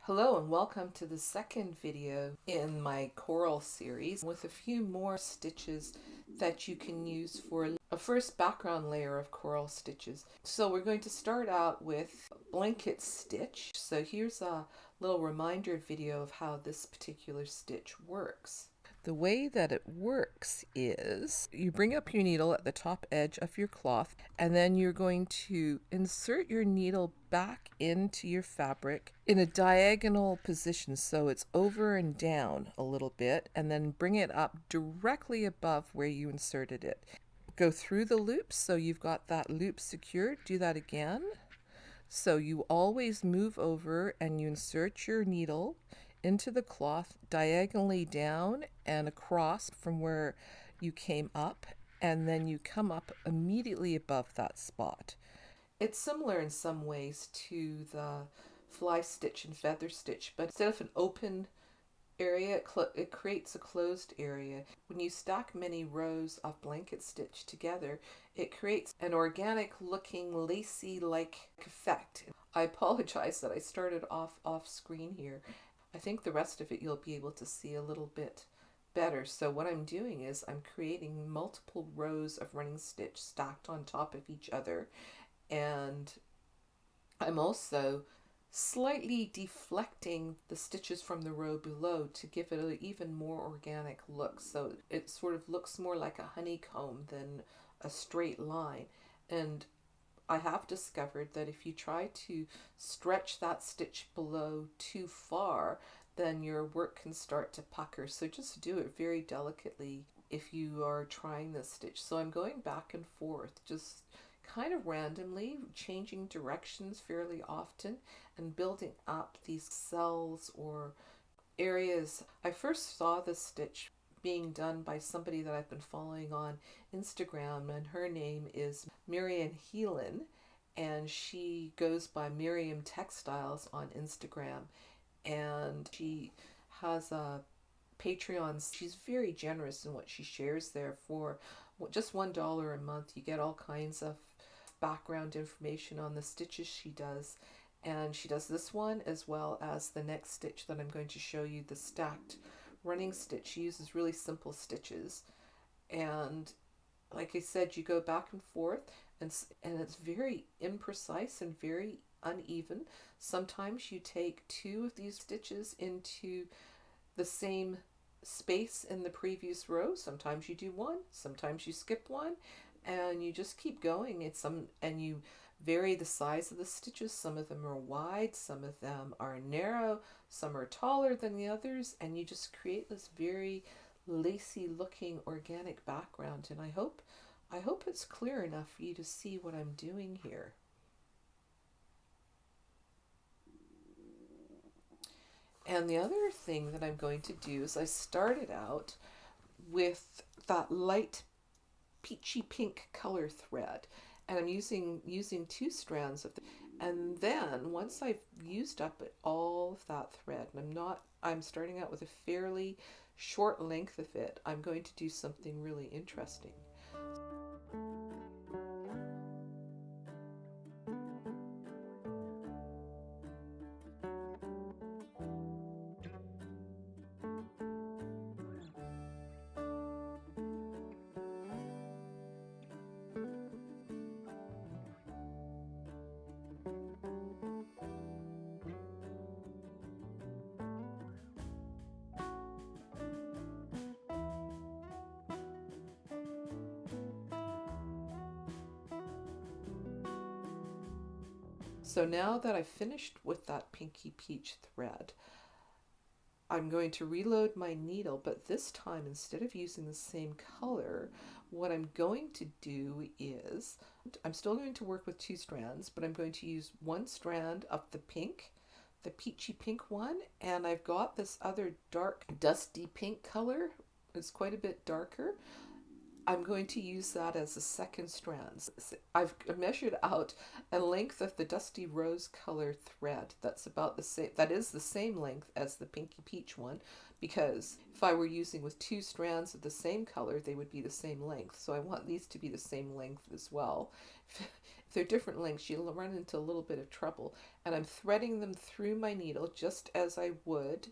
Hello and welcome to the second video in my coral series with a few more stitches that you can use for a first background layer of coral stitches. So we're going to start out with blanket stitch. So here's a little reminder video of how this particular stitch works. The way that it works is you bring up your needle at the top edge of your cloth, and then you're going to insert your needle back into your fabric in a diagonal position, so it's over and down a little bit, and then bring it up directly above where you inserted it. Go through the loops so you've got that loop secured. Do that again. So you always move over and you insert your needle into the cloth diagonally down and across from where you came up, and then you come up immediately above that spot. It's similar in some ways to the fly stitch and feather stitch, but instead of an open area, it creates a closed area. When you stack many rows of blanket stitch together, it creates an organic looking lacy like effect. I apologize that I started off screen here. I think the rest of it you'll be able to see a little bit better. So what I'm doing is I'm creating multiple rows of running stitch stacked on top of each other, and I'm also slightly deflecting the stitches from the row below to give it an even more organic look. So it sort of looks more like a honeycomb than a straight line. And I have discovered that if you try to stretch that stitch below too far, then your work can start to pucker. So just do it very delicately if you are trying this stitch. So I'm going back and forth, just kind of randomly, changing directions fairly often and building up these cells or areas. I first saw this stitch being done by somebody that I've been following on Instagram, and her name is Miriam Heelan, and she goes by Miriam Textiles on Instagram, and she has a Patreon. She's very generous in what she shares there. For just $1 a month, you get all kinds of background information on the stitches she does. And she does this one as well as the next stitch that I'm going to show you, the stacked running stitch. She uses really simple stitches, and like I said, you go back and forth, and it's very imprecise and very uneven. Sometimes you take two of these stitches into the same space in the previous row. Sometimes you do one, sometimes you skip one, and you just keep going. And you vary the size of the stitches. Some of them are wide, some of them are narrow, some are taller than the others, and you just create this very lacy looking organic background. And I hope it's clear enough for you to see what I'm doing here. And the other thing that I'm going to do is I started out with that light peachy pink color thread, and I'm using two strands of and then once I've used up all of that thread, and I'm starting out with a fairly short length of it, I'm going to do something really interesting. So now that I've finished with that pinky peach thread, I'm going to reload my needle, but this time instead of using the same color, what I'm going to do is I'm still going to work with two strands, but I'm going to use one strand of the pink, the peachy pink one, and I've got this other dark dusty pink color. It's quite a bit darker. I'm going to use that as a second strand. I've measured out a length of the dusty rose color thread that's about the same, that is the same length as the pinky peach one, because if I were using with two strands of the same color, they would be the same length. So I want these to be the same length as well. if they're different lengths, you'll run into a little bit of trouble. And I'm threading them through my needle just as I would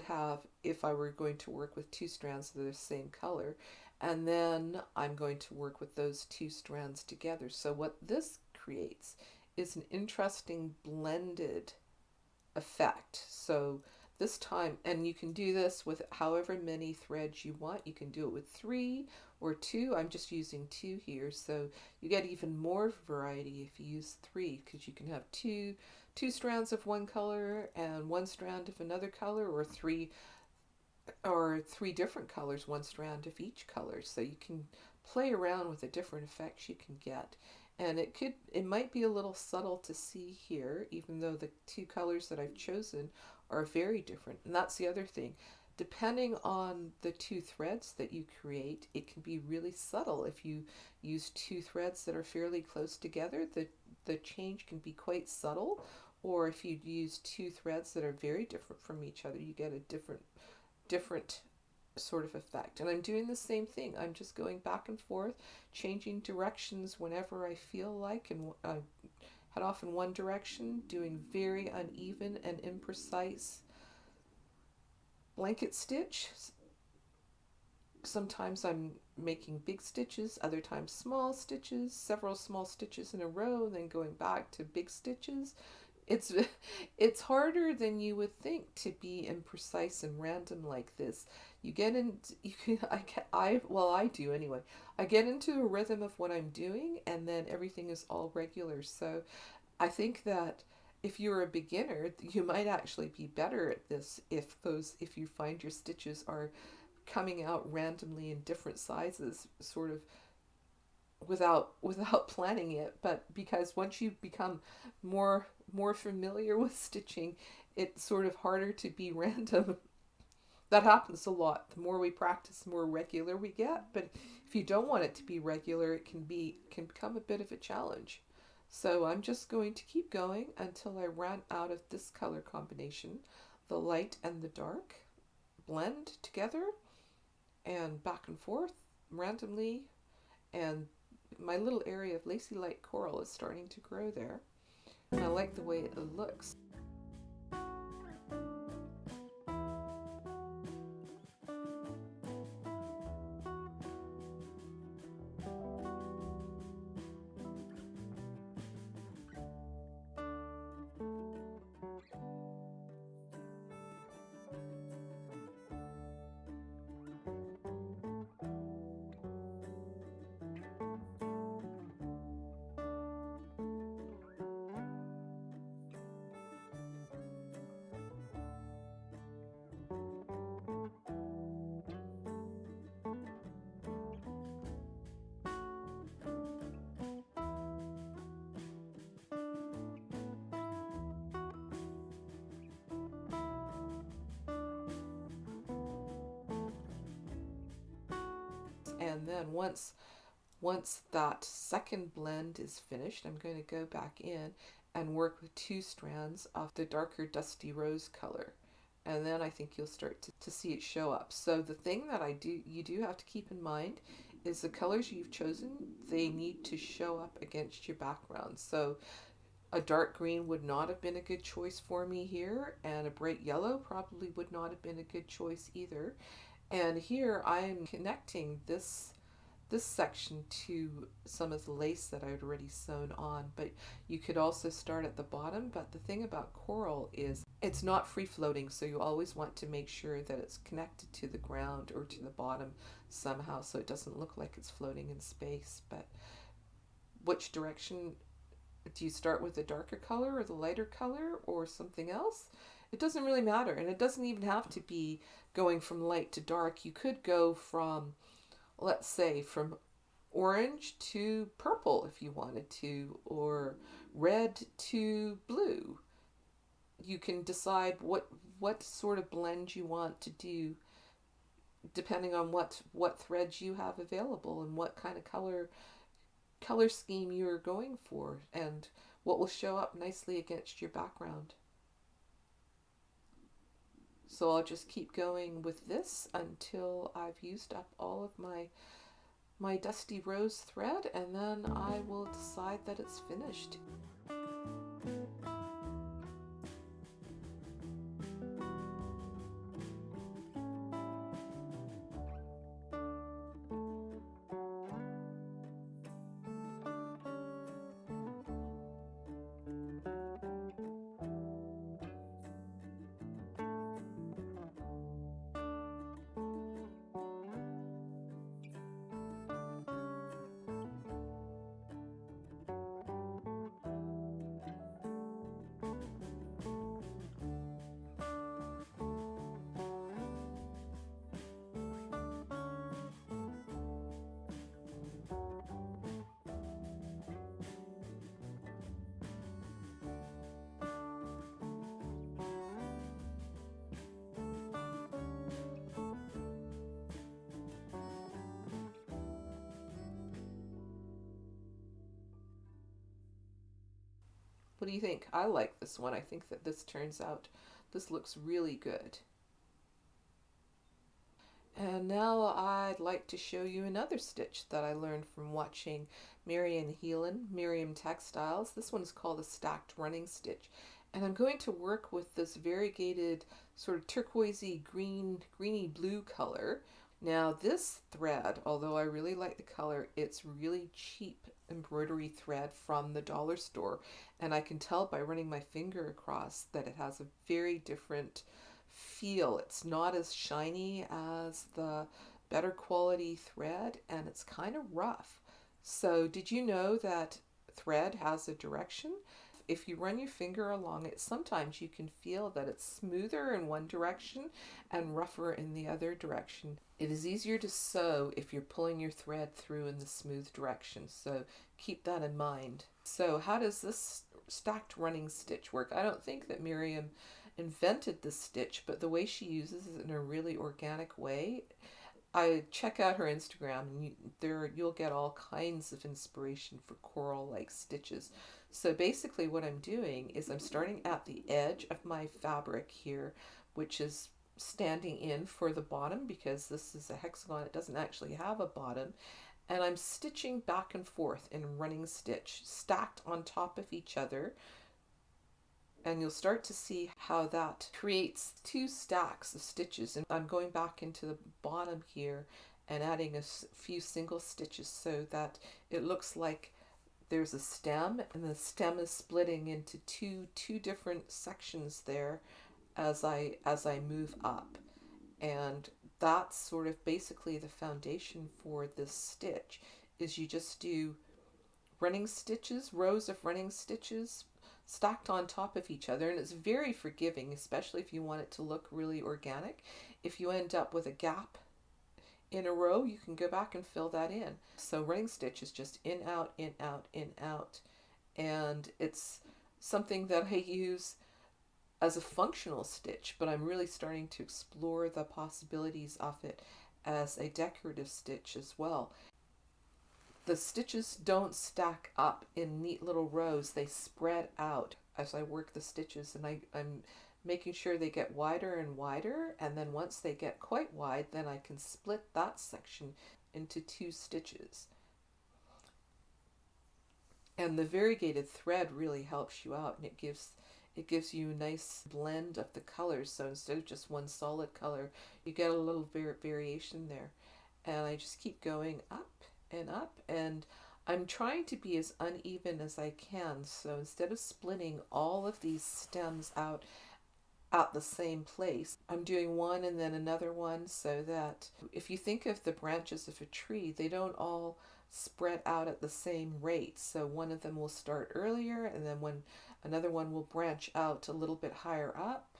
have if I were going to work with two strands that are the same color. And then I'm going to work with those two strands together. So what this creates is an interesting blended effect. So this time, and you can do this with however many threads you want. You can do it with 3 or 2. I'm just using 2 here, so you get even more variety if you use 3, because you can have two strands of one color and one strand of another color, or three different colors, one strand of each color. So you can play around with the different effects you can get. And it might be a little subtle to see here, even though the 2 colors that I've chosen are very different. And that's the other thing. Depending on the 2 threads that you create, it can be really subtle. If you use 2 threads that are fairly close together, the change can be quite subtle. Or if you use 2 threads that are very different from each other, you get a different sort of effect. And I'm doing the same thing. I'm just going back and forth, changing directions whenever I feel like, and I head off in one direction, doing very uneven and imprecise blanket stitch. Sometimes I'm making big stitches, other times small stitches, several small stitches in a row, then going back to big stitches. It's harder than you would think to be imprecise and random like this. You get in, you can, I do anyway. I get into a rhythm of what I'm doing, and then everything is all regular. So I think that if you're a beginner, you might actually be better at this if you find your stitches are coming out randomly in different sizes, sort of without planning it. But because once you become more familiar with stitching, it's sort of harder to be random. That happens a lot. The more we practice, the more regular we get. But if you don't want it to be regular, it can become a bit of a challenge. So I'm just going to keep going until I run out of this color combination. The light and the dark blend together and back and forth randomly, and my little area of lacy light coral is starting to grow there, and I like the way it looks. And then once that second blend is finished, I'm going to go back in and work with 2 strands of the darker dusty rose color. And then I think you'll start to see it show up. So the thing that you do have to keep in mind is the colors you've chosen, they need to show up against your background. So a dark green would not have been a good choice for me here, and a bright yellow probably would not have been a good choice either. And here I'm connecting this section to some of the lace that I'd already sewn on, but you could also start at the bottom. But the thing about coral is it's not free floating, so you always want to make sure that it's connected to the ground or to the bottom somehow, so it doesn't look like it's floating in space. But which direction do you start, with the darker color or the lighter color or something else? It doesn't really matter, and it doesn't even have to be going from light to dark. You could go from, let's say, from orange to purple if you wanted to, or red to blue. You can decide what sort of blend you want to do depending on what threads you have available and what kind of color scheme you're going for, and what will show up nicely against your background. So I'll just keep going with this until I've used up all of my my dusty rose thread, and then I will decide that it's finished. What do you think? I like this one. I think that this looks really good. And now I'd like to show you another stitch that I learned from watching Miriam Textiles. This one is called a stacked running stitch. And I'm going to work with this variegated sort of turquoisey greeny blue color. Now this thread, although I really like the color, it's really cheap embroidery thread from the dollar store. And I can tell by running my finger across that it has a very different feel. It's not as shiny as the better quality thread, and it's kind of rough. So did you know that thread has a direction? If you run your finger along it, sometimes you can feel that it's smoother in one direction and rougher in the other direction. It is easier to sew if you're pulling your thread through in the smooth direction, so keep that in mind. So how does this stacked running stitch work? I don't think that Miriam invented this stitch, but the way she uses it in a really organic way. I check out her Instagram, and you'll get all kinds of inspiration for coral-like stitches. So basically what I'm doing is I'm starting at the edge of my fabric here, which is standing in for the bottom because this is a hexagon. It doesn't actually have a bottom. And I'm stitching back and forth in running stitch, stacked on top of each other. And you'll start to see how that creates two stacks of stitches. And I'm going back into the bottom here and adding a few single stitches so that it looks like there's a stem, and the stem is splitting into two different sections there as I move up. And that's sort of basically the foundation for this stitch. Is you just do running stitches, rows of running stitches stacked on top of each other, and it's very forgiving, especially if you want it to look really organic. If you end up with a gap in a row, you can go back and fill that in. So running stitch is just in, out, in, out, in, out. And it's something that I use as a functional stitch, but I'm really starting to explore the possibilities of it as a decorative stitch as well. The stitches don't stack up in neat little rows. They spread out as I work the stitches, and I'm making sure they get wider and wider, and then once they get quite wide, then I can split that section into two stitches. And the variegated thread really helps you out, and it gives you a nice blend of the colors. So instead of just one solid color, you get a little variation there. And I just keep going up, and I'm trying to be as uneven as I can. So instead of splitting all of these stems out at the same place, I'm doing one and then another one, so that if you think of the branches of a tree, they don't all spread out at the same rate. So one of them will start earlier, and then another one will branch out a little bit higher up.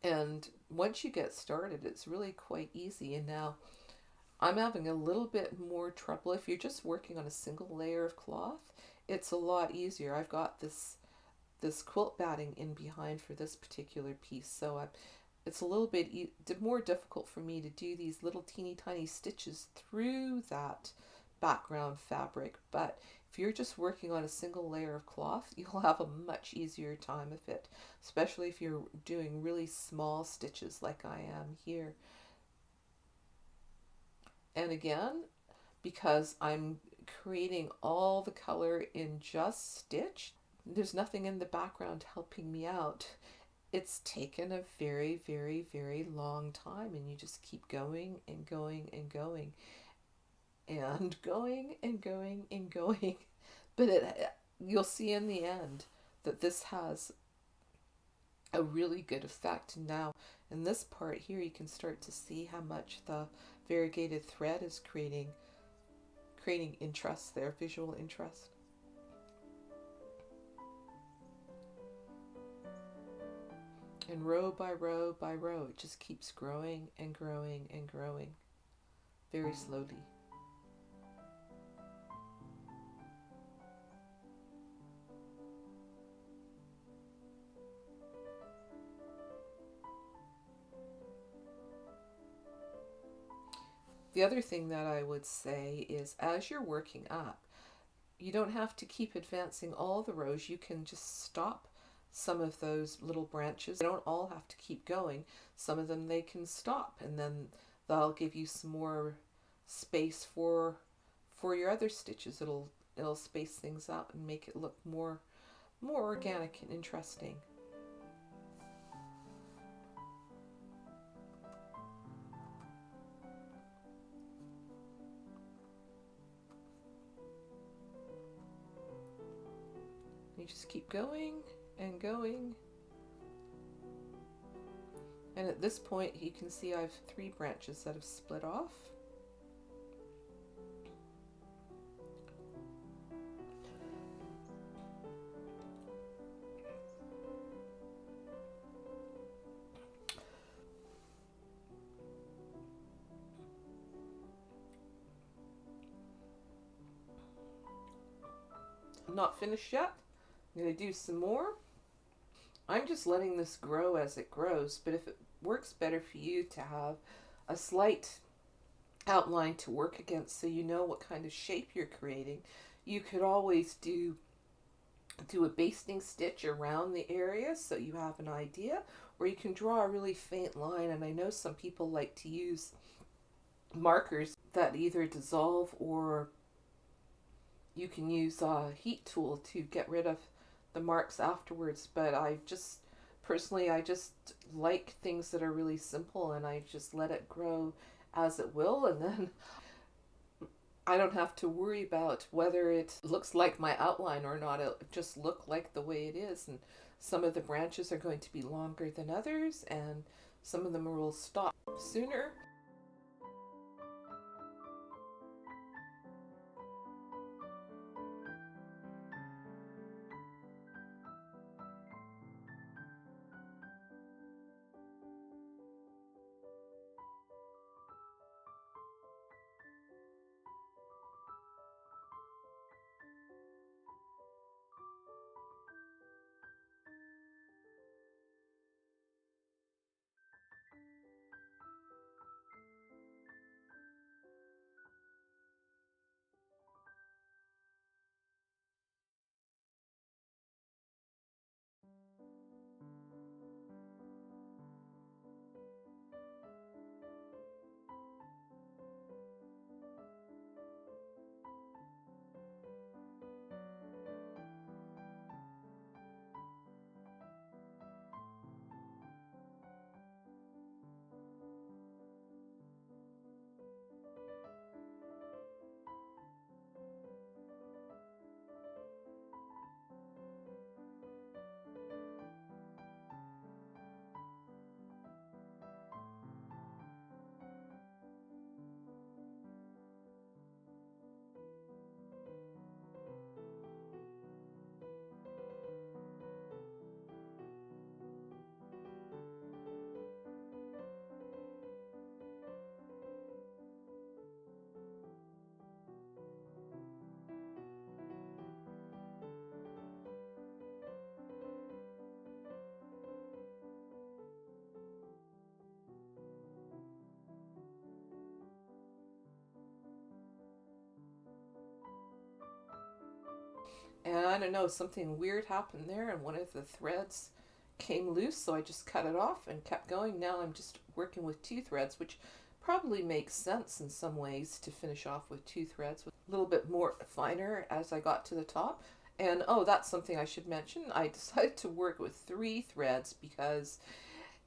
And once you get started, it's really quite easy. And now I'm having a little bit more trouble. If you're just working on a single layer of cloth, it's a lot easier. I've got this quilt batting in behind for this particular piece, so it's a little bit more difficult for me to do these little teeny tiny stitches through that background fabric. But if you're just working on a single layer of cloth, you'll have a much easier time of it, especially if you're doing really small stitches like I am here. And again, because I'm creating all the color in just stitch, there's nothing in the background helping me out. It's taken a very, very, very long time, and you just keep going and going and going and going and going and going. But you'll see in the end that this has a really good effect. Now, in this part here, you can start to see how much the variegated thread is creating interest there, visual interest. And row by row by row, it just keeps growing and growing and growing very slowly. The other thing that I would say is, as you're working up, you don't have to keep advancing all the rows. You can just stop some of those little branches. They don't all have to keep going. Some of them they can stop, and then they'll give you some more space for your other stitches. It'll space things out and make it look more organic and interesting. You just keep going and going. And at this point, you can see I have 3 branches that have split off. I'm not finished yet. I'm going to do some more. I'm just letting this grow as it grows, but if it works better for you to have a slight outline to work against so you know what kind of shape you're creating, you could always do a basting stitch around the area so you have an idea, or you can draw a really faint line. And I know some people like to use markers that either dissolve, or you can use a heat tool to get rid of the marks afterwards. But I just personally, I just like things that are really simple, and I just let it grow as it will, and then I don't have to worry about whether it looks like my outline or not. It'll just look like the way it is. And some of the branches are going to be longer than others, and some of them will stop sooner. And I don't know, something weird happened there, and one of the threads came loose, so I just cut it off and kept going. Now I'm just working with 2 threads, which probably makes sense in some ways to finish off with 2 threads, with a little bit more finer as I got to the top. And oh, that's something I should mention. I decided to work with 3 threads because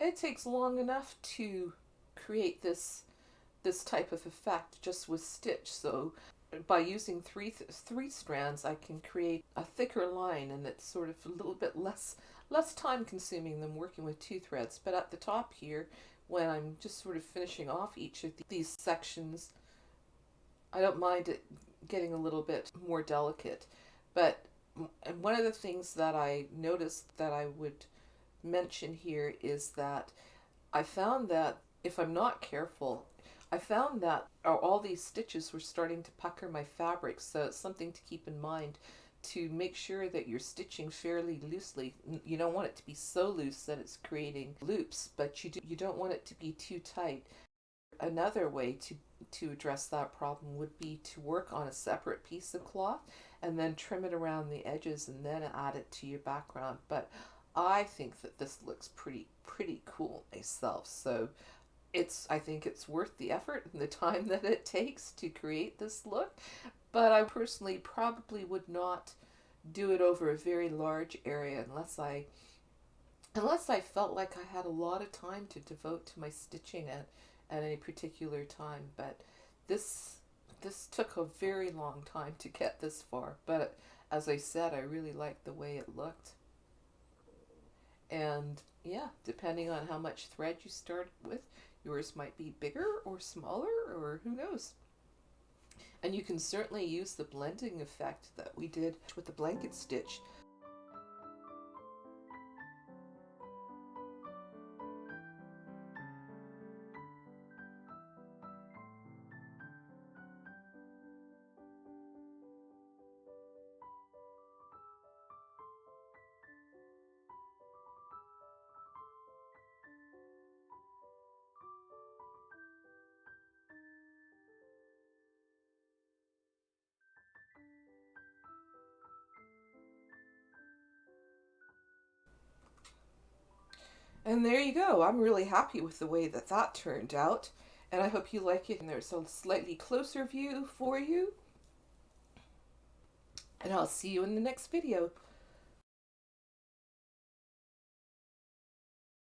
it takes long enough to create this type of effect just with stitch. So by using three strands, I can create a thicker line, and it's sort of a little bit less time consuming than working with 2 threads. But at the top here, when I'm just sort of finishing off each of these sections, I don't mind it getting a little bit more delicate. But one of the things that I noticed that I would mention here is that I found that if I'm not careful, I found that all these stitches were starting to pucker my fabric, so it's something to keep in mind to make sure that you're stitching fairly loosely. You don't want it to be so loose that it's creating loops, but you don't want it to be too tight. Another way to address that problem would be to work on a separate piece of cloth and then trim it around the edges and then add it to your background. But I think that this looks pretty cool myself, so I think it's worth the effort and the time that it takes to create this look. But I personally probably would not do it over a very large area unless I felt like I had a lot of time to devote to my stitching at any particular time. But this took a very long time to get this far. But as I said, I really liked the way it looked. And yeah, depending on how much thread you start with, yours might be bigger or smaller, or who knows. And you can certainly use the blending effect that we did with the blanket stitch. And there you go. I'm really happy with the way that that turned out. And I hope you like it. And there's a slightly closer view for you. And I'll see you in the next video.